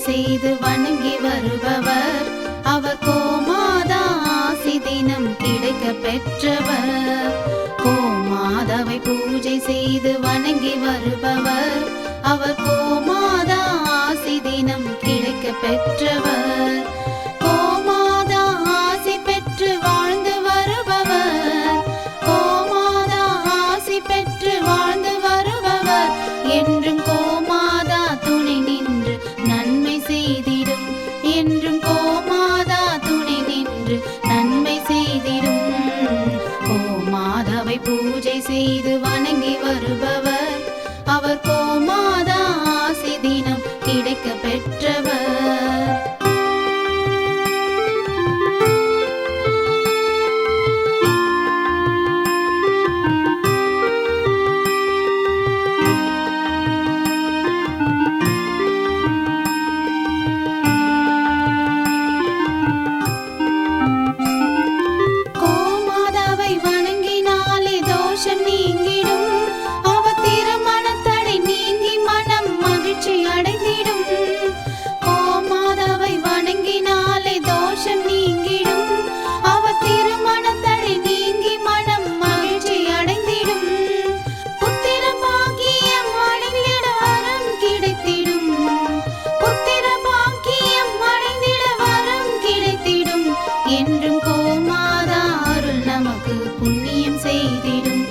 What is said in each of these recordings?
செய்து வணங்கி வருபவர். அவர் கோமாதா ஆசி தினம் கிடைக்க பெற்றவர். கோமாதாவை பூஜை செய்து வணங்கி வருபவர். அவர் கோமாதா ஆசி தினம் கிடைக்க பெற்றவர். கோமாதா ஆசி பெற்று வாழ்ந்து வருபவர். கோமாதா ஆசி பெற்று வாழ்ந்து வருபவர். என்றும் கோமாதா துணை நின்று நன்மை செய்திடும். என்றும் கோமாதா துணை நின்று நன்மை செய்திடும். கோமாதாவை பூஜை செய்து வணங்கி வருபவர். அவர் கோமாதா ஆசி தினம் கிடைக்க பெற்றவர். கோமாதாவை வணங்கினாலே தோஷம் நீங்கிடும். அவர் திருமணத்தடை நீங்கி மனம் மகிழ்ச்சி அடைந்திடும். கோமாதாவை வணங்கினாலே தோஷம் நீங்கிடும். அவர் திருமணத்தடை நீங்கி மனம் மகிழ்ச்சி அடைந்திடும். புத்திர பாக்கியம் அடைந்திட வரம் கிடைத்திடும். புத்திர பாக்கியம் அடைந்திட வரம் கிடைத்திடும். என்றும் கோமாதா அருள் நமக்கு புண்ணியம் செய்திடும்.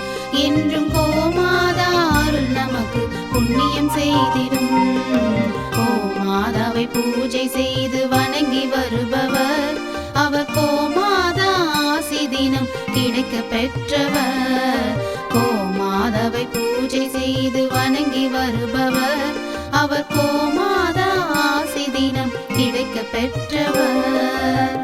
என்றும் கோமாதா அருள் நமக்கு புண்ணியம் செய்திடும். கோமாதாவை பூஜை செய்து வணங்கி வருபவர். அவர் கோமாதா ஆசி தினம் கிடைக்க பெற்றவர். கோமாதாவை பூஜை செய்து வணங்கி வருபவர். அவர் கோமாதா ஆசி தினம் கிடைக்க பெற்றவர்.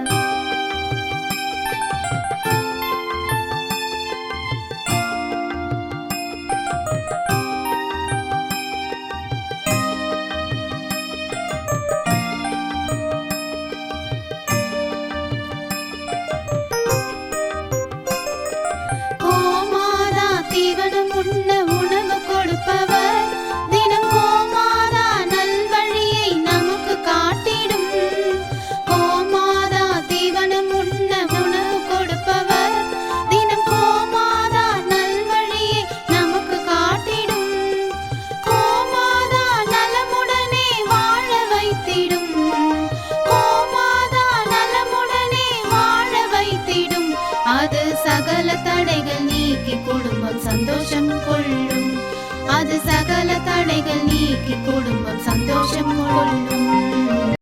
கோமாதா தீவனம் உண்ண உணவு கொடுப்பவர். தினம் கோமாதா நல்வழியை நமக்கு காட்டிடும். கோமாதா தீவனம் உண்ண உணவு கொடுப்பவர். தினம் கோமாதா நல்வழியை நமக்கு காட்டிடும். கோமாதா நலமுடனே வாழ வைத்திடும். கோமாதா நலமுடனே வாழ வைத்திடும். அது சகல தடைகள் நீக்கி குடும்பம் சந்தோஷம் கொள்ளும். அது சகல தடைகள் நீக்கி குடும்பம் சந்தோஷம் கொள்ளும்.